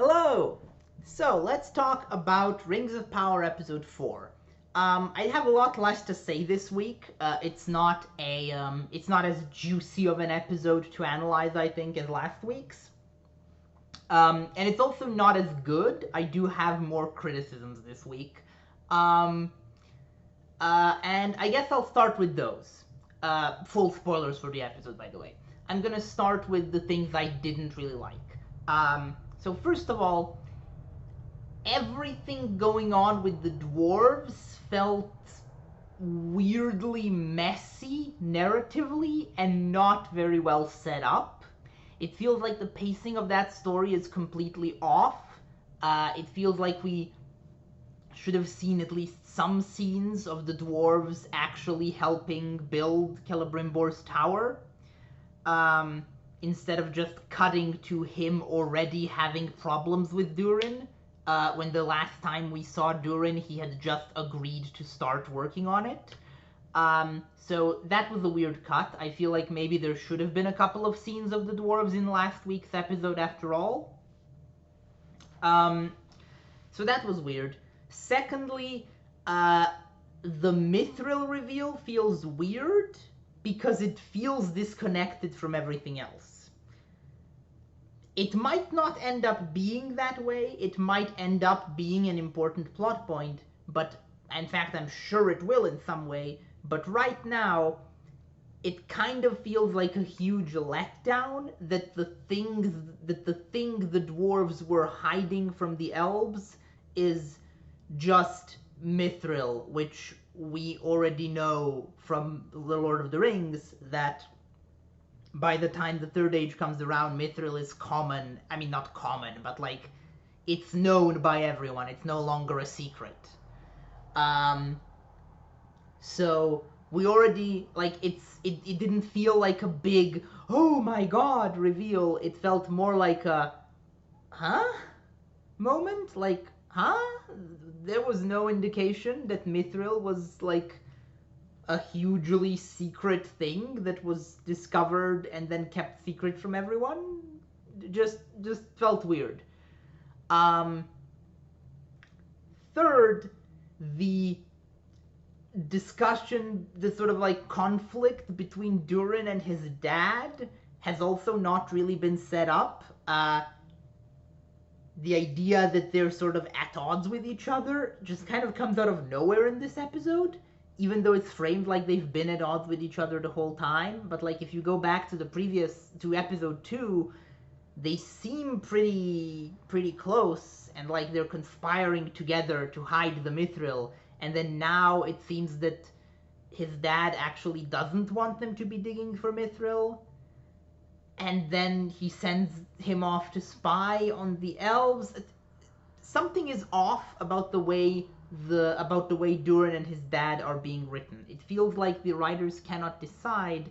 Hello! So, let's talk about Rings of Power Episode 4. I have a lot less to say this week. It's not as juicy of an episode to analyze, I think, as last week's. And it's also not as good. I do have more criticisms this week. Um, and I guess I'll start with those. Full spoilers for the episode, by the way. I'm gonna start with the things I didn't really like. So first of all, everything going on with the dwarves felt weirdly messy narratively and not very well set up. It feels like the pacing of that story is completely off. It feels like we should have seen at least some scenes of the dwarves actually helping build Celebrimbor's tower. Um, Instead of just cutting to him already having problems with Durin. When the last time we saw Durin, he had just agreed to start working on it. So that was a weird cut. I feel like maybe there should have been a couple of scenes of the dwarves in last week's episode after all. So that was weird. Secondly, the Mithril reveal feels weird because it feels disconnected from everything else. It might not end up being that way, it might end up being an important plot point, but in fact I'm sure it will in some way, but right now it kind of feels like a huge letdown that the thing the dwarves were hiding from the elves is just Mithril, which we already know from The Lord of the Rings that by the time the Third Age comes around, Mithril is common. I mean, not common, but like, it's known by everyone. It's no longer a secret. So we already, like, it didn't feel like a big, oh my god, reveal. It felt more like a, huh? Moment? Like, huh? There was no indication that Mithril was, like, a hugely secret thing that was discovered and then kept secret from everyone. Just felt weird. Um, Third, the discussion, the sort of like conflict between Durin and his dad has also not really been set up. The idea that they're sort of at odds with each other just kind of comes out of nowhere in this episode, even though it's framed like they've been at odds with each other the whole time. But like, if you go back to the previous to episode 2, they seem pretty close, and like they're conspiring together to hide the Mithril. And then now it seems that his dad actually doesn't want them to be digging for Mithril, and then he sends him off to spy on the elves. Something is off about the way Durin and his dad are being written. It feels like the writers cannot decide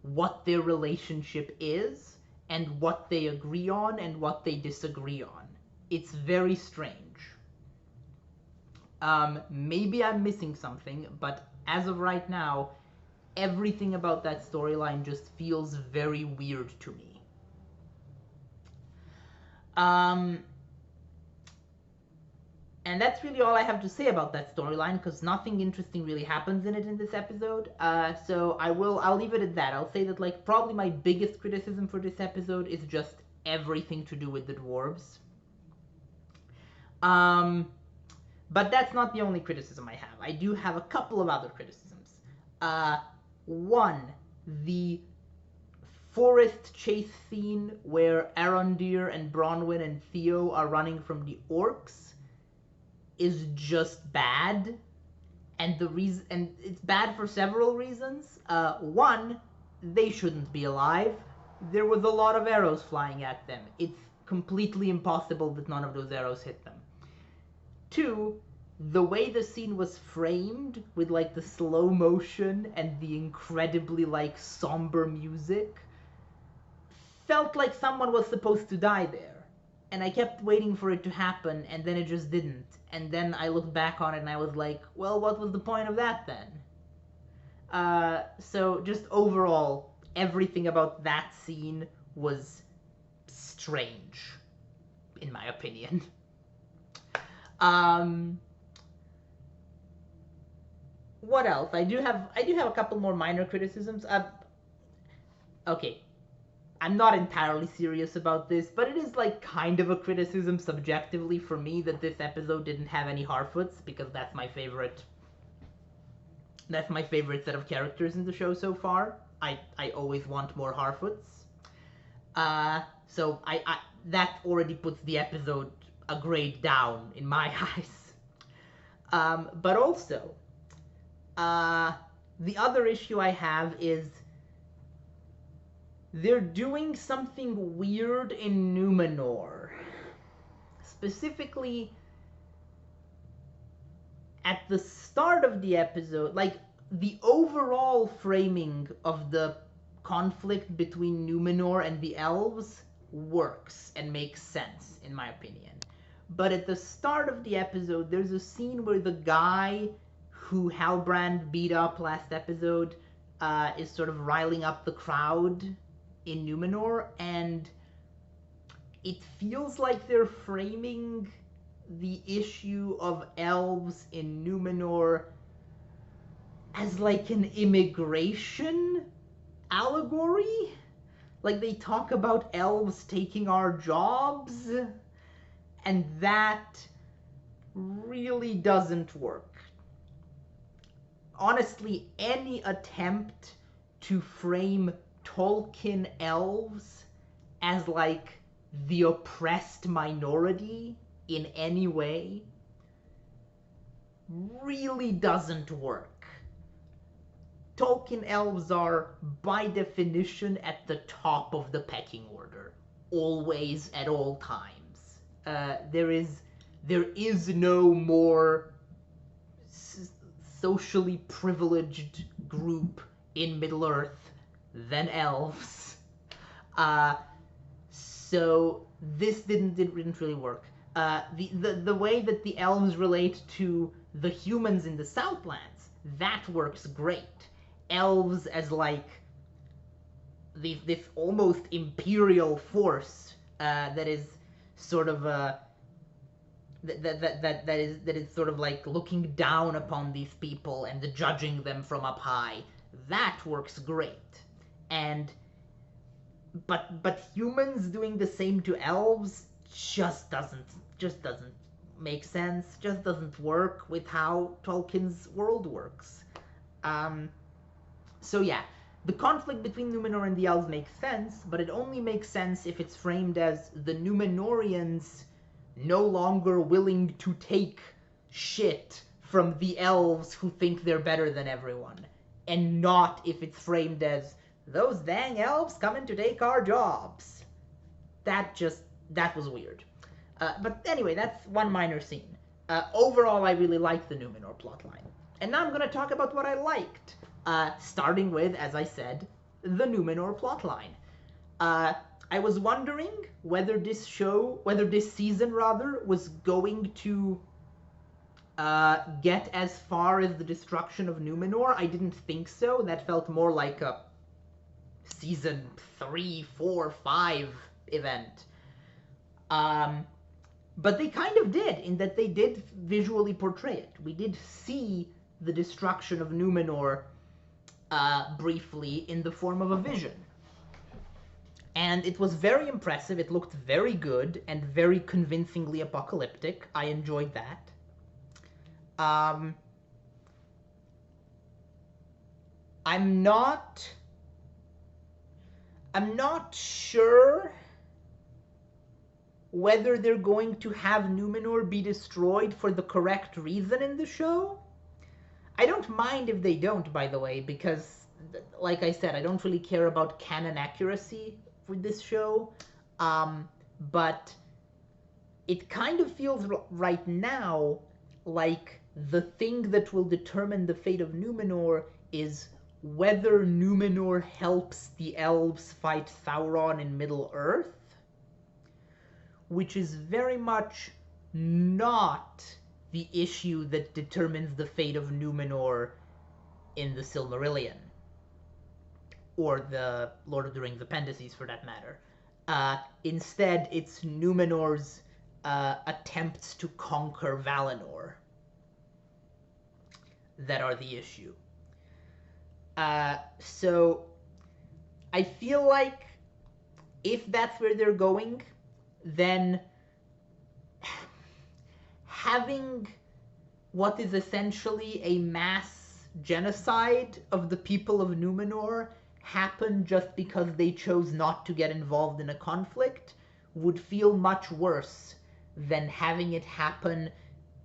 what their relationship is and what they agree on and what they disagree on. It's very strange. Maybe I'm missing something, but as of right now, everything about that storyline just feels very weird to me. And that's really all I have to say about that storyline, because nothing interesting really happens in it in this episode. So I'll leave it at that. I'll say that, like, probably my biggest criticism for this episode is just everything to do with the dwarves. But that's not the only criticism I have. I do have a couple of other criticisms. One, the forest chase scene where Arondir and Bronwyn and Theo are running from the orcs is just bad, and it's bad for several reasons. One, they shouldn't be alive. There was a lot of arrows flying at them. It's completely impossible that none of those arrows hit them. Two, the way the scene was framed with like the slow motion and the incredibly like somber music felt like someone was supposed to die there. And I kept waiting for it to happen, and then it just didn't. And then I looked back on it and I was like, well, what was the point of that then? So just overall, everything about that scene was strange. in my opinion. Um, what else? I do have a couple more minor criticisms. Okay, I'm not entirely serious about this, but it is like kind of a criticism subjectively for me that this episode didn't have any Harfoots, because that's my favorite. That's my favorite set of characters in the show so far. I always want more Harfoots. So I that already puts the episode a grade down in my eyes. But also, the other issue I have is they're doing something weird in Numenor. Specifically, at the start of the episode, like, the overall framing of the conflict between Numenor and the elves works and makes sense, in my opinion. But at the start of the episode, there's a scene where the guy who Halbrand beat up last episode is sort of riling up the crowd in Numenor, and it feels like they're framing the issue of elves in Numenor as like an immigration allegory. Like, they talk about elves taking our jobs, and that really doesn't work. Honestly, any attempt to frame Tolkien elves as like the oppressed minority in any way really doesn't work. Tolkien elves are, by definition, at the top of the pecking order, always, at all times. There is no more socially privileged group in Middle-earth than elves. So this didn't really work. The way that the elves relate to the humans in the Southlands, that works great. Elves as like this almost imperial force that is sort of that is sort of like looking down upon these people and judging them from up high. That works great. And but humans doing the same to elves just doesn't make sense. Just doesn't work with how Tolkien's world works. So yeah, the conflict between Numenor and the elves makes sense, but it only makes sense if it's framed as the Numenorians no longer willing to take shit from the elves who think they're better than everyone, and not if it's framed as those dang elves coming to take our jobs. That was weird. But anyway, that's one minor scene. Overall, I really like the Numenor plotline. And now I'm going to talk about what I liked. Starting with, as I said, the Numenor plotline. I was wondering whether this season was going to get as far as the destruction of Numenor. I didn't think so. That felt more like a season 3, 4, 5 event. But they kind of did, in that they did visually portray it. We did see the destruction of Numenor briefly in the form of a vision. And it was very impressive. It looked very good and very convincingly apocalyptic. I enjoyed that. I'm not sure whether they're going to have Numenor be destroyed for the correct reason in the show. I don't mind if they don't, by the way, because, like I said, I don't really care about canon accuracy for this show. But it kind of feels right now like the thing that will determine the fate of Numenor is whether Numenor helps the elves fight Sauron in Middle-earth, which is very much not the issue that determines the fate of Numenor in the Silmarillion, or the Lord of the Rings appendices, for that matter. Instead, it's Numenor's attempts to conquer Valinor that are the issue. So I feel like if that's where they're going, then having what is essentially a mass genocide of the people of Numenor happen just because they chose not to get involved in a conflict would feel much worse than having it happen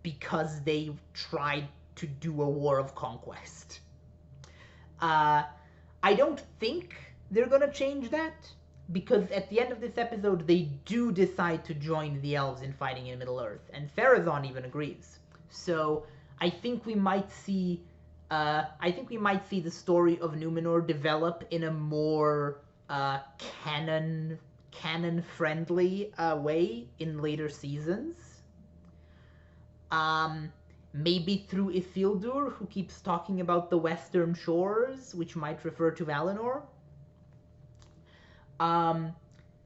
because they tried to do a war of conquest. I don't think they're gonna change that, because at the end of this episode they do decide to join the elves in fighting in Middle-earth, and Pharazôn even agrees. So I think we might see the story of Numenor develop in a more canon friendly way in later seasons. Maybe through Isildur, who keeps talking about the Western Shores, which might refer to Valinor.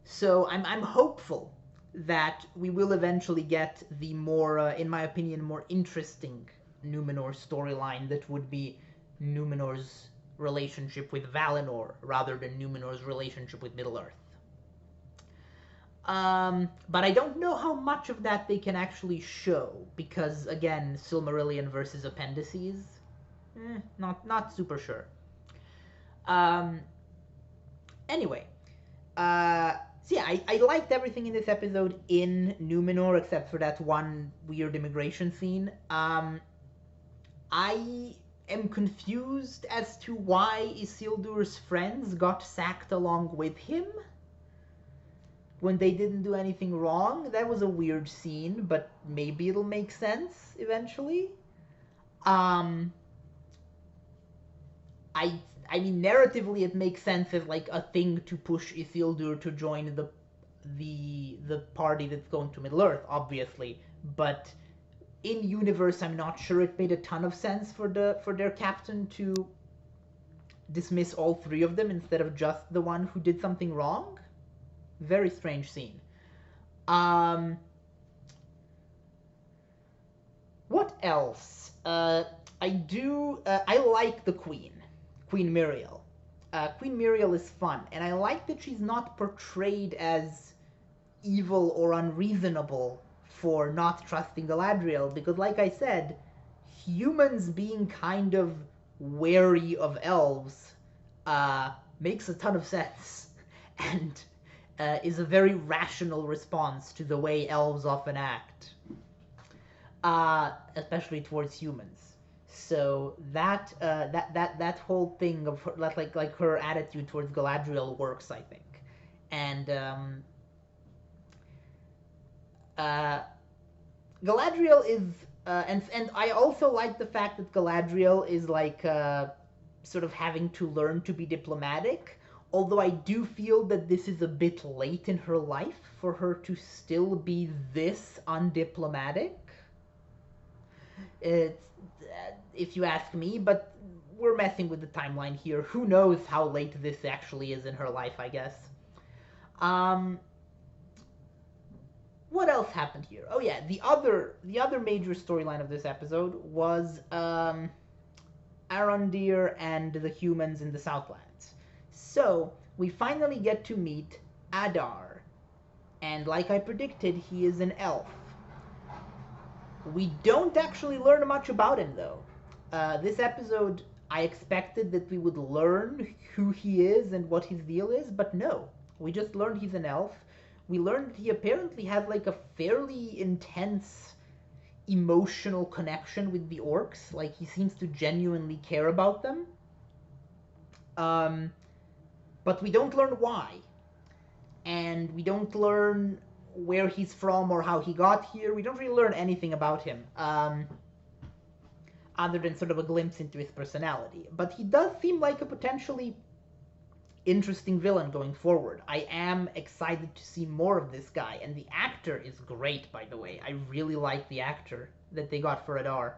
So I'm hopeful that we will eventually get the more, in my opinion, more interesting Numenor storyline that would be Numenor's relationship with Valinor rather than Numenor's relationship with Middle-earth. But I don't know how much of that they can actually show, because again, Silmarillion versus appendices, not super sure. Anyway, so yeah, I liked everything in this episode in Numenor except for that one weird immigration scene. I am confused as to why Isildur's friends got sacked along with him when they didn't do anything wrong. That was a weird scene, but maybe it'll make sense eventually. I mean, narratively, it makes sense as like a thing to push Isildur to join the party that's going to Middle Earth, obviously. But in universe, I'm not sure it made a ton of sense for their captain to dismiss all three of them instead of just the one who did something wrong. Very strange scene. What else? I like the Queen Muriel. Queen Muriel is fun, and I like that she's not portrayed as evil or unreasonable for not trusting Galadriel, because like I said, humans being kind of wary of elves makes a ton of sense, and is a very rational response to the way elves often act, especially towards humans. So that whole thing of her, like her attitude towards Galadriel works, I think, and Galadriel is, and I also like the fact that Galadriel is like sort of having to learn to be diplomatic. Although I do feel that this is a bit late in her life for her to still be this undiplomatic. It's, if you ask me, but we're messing with the timeline here. Who knows how late this actually is in her life, I guess. What else happened here? Oh yeah, the other major storyline of this episode was Arondir and the humans in the Southlands. So we finally get to meet Adar, and like I predicted, he is an elf. We don't actually learn much about him though. This episode, I expected that we would learn who he is and what his deal is, but no. We just learned he's an elf. We learned that he apparently has like a fairly intense emotional connection with the orcs. Like, he seems to genuinely care about them. But we don't learn why. And we don't learn where he's from or how he got here. We don't really learn anything about him. Other than sort of a glimpse into his personality. But he does seem like a potentially interesting villain going forward. I am excited to see more of this guy, and the actor is great, by the way. I really like the actor that they got for Adar.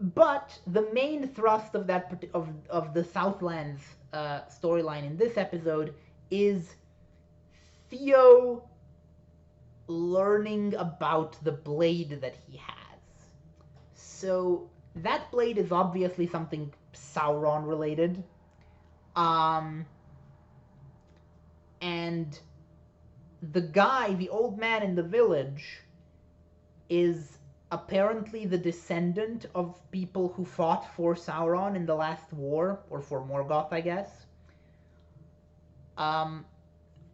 But the main thrust of that of the Southlands storyline in this episode is Theo learning about the blade that he has. So that blade is obviously something Sauron related. Um, and the guy, the old man in the village, is apparently the descendant of people who fought for Sauron in the last war, or for Morgoth, I guess. Um,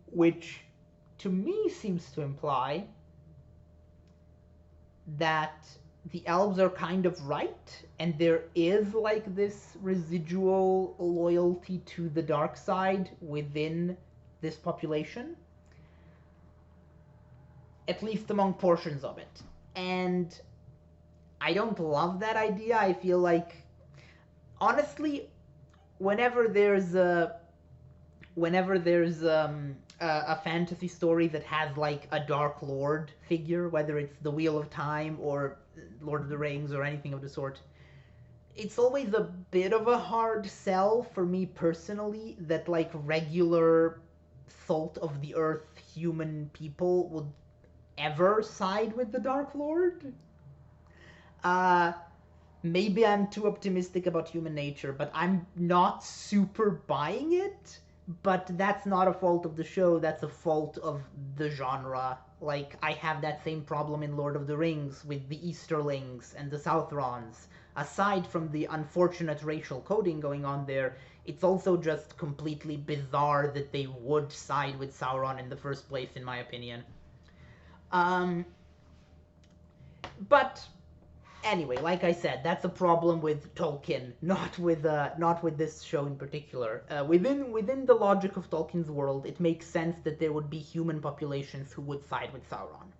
which to me seems to imply that the elves are kind of right, and there is like this residual loyalty to the dark side within this population, at least among portions of it. And I don't love that idea. I feel like, honestly, whenever there's a a fantasy story that has like a dark lord figure, whether it's the Wheel of Time or Lord of the Rings or anything of the sort, it's always a bit of a hard sell for me personally that like regular salt of the earth human people would ever side with the Dark Lord. Uh, Maybe I'm too optimistic about human nature, but I'm not super buying it. But that's not a fault of the show, that's a fault of the genre. Like, I have that same problem in Lord of the Rings with the Easterlings and the Southrons. Aside from the unfortunate racial coding going on there, it's also just completely bizarre that they would side with Sauron in the first place, in my opinion. Um, but anyway, like I said, that's a problem with Tolkien, not with this show in particular. Within the logic of Tolkien's world, it makes sense that there would be human populations who would side with Sauron.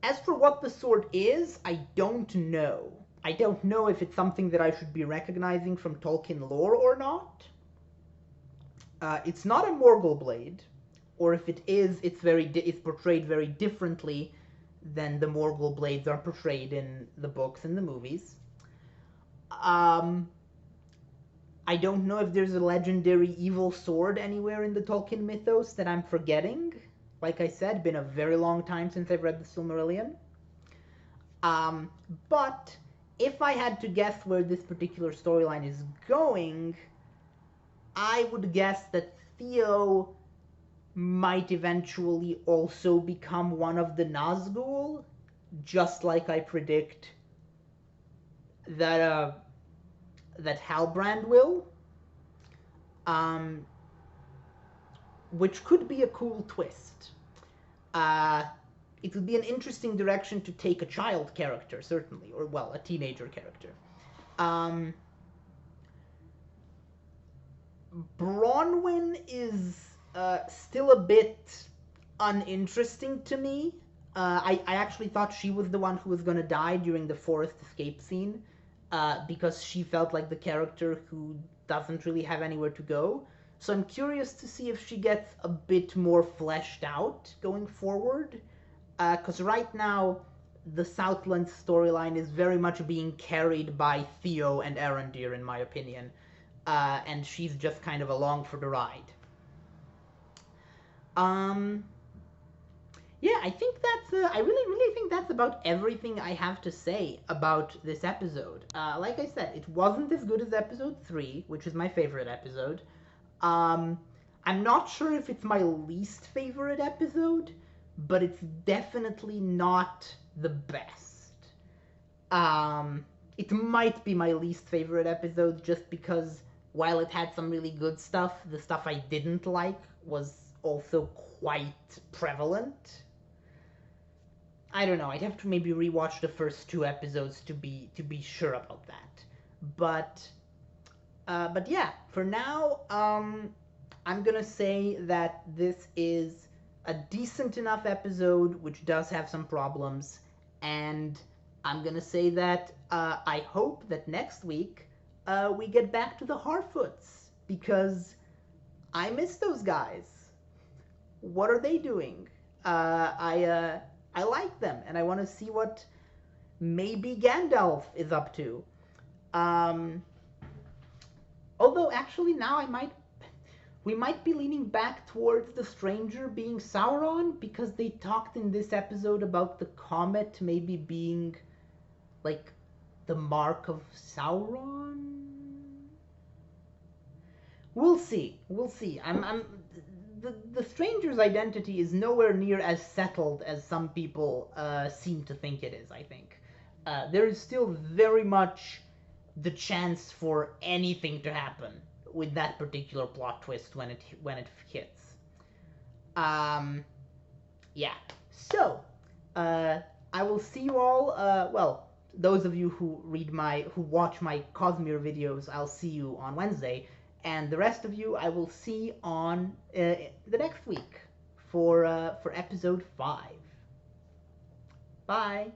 As for what the sword is, I don't know. I don't know if it's something that I should be recognizing from Tolkien lore or not. It's not a Morgul blade, or if it is, it's portrayed very differently than the Morgul blades are portrayed in the books and the movies. I don't know if there's a legendary evil sword anywhere in the Tolkien mythos that I'm forgetting. Like I said, been a very long time since I've read the Silmarillion. But if I had to guess where this particular storyline is going, I would guess that Theo might eventually also become one of the Nazgul, just like I predict that that Halbrand will, which could be a cool twist. It would be an interesting direction to take a child character, certainly, or well, a teenager character. Bronwyn is still a bit uninteresting to me. I actually thought she was the one who was going to die during the forest escape scene, because she felt like the character who doesn't really have anywhere to go. So I'm curious to see if she gets a bit more fleshed out going forward. Because right now, the Southland storyline is very much being carried by Theo and Arondir, in my opinion. And she's just kind of along for the ride. Yeah, I think that's, I really think that's about everything I have to say about this episode. Like I said, it wasn't as good as episode 3, which is my favorite episode. I'm not sure if it's my least favorite episode, but it's definitely not the best. It might be my least favorite episode just because while it had some really good stuff, the stuff I didn't like was also quite prevalent. I don't know. I'd have to maybe rewatch the first 2 episodes to be sure about that. But yeah, for now, I'm gonna say that this is a decent enough episode, which does have some problems, and I'm gonna say that I hope that next week we get back to the Harfoots, because I miss those guys. What are they doing? I like them, and I want to see what maybe Gandalf is up to. Although, actually, now we might be leaning back towards the stranger being Sauron, because they talked in this episode about the comet maybe being like the mark of Sauron. We'll see. We'll see. I'm the stranger's identity is nowhere near as settled as some people seem to think it is. I think there is still very much the chance for anything to happen with that particular plot twist when it hits. Um, yeah. So, I will see you all. Well, those of you who watch my Cosmere videos, I'll see you on Wednesday, and the rest of you, I will see on the next week for episode 5. Bye.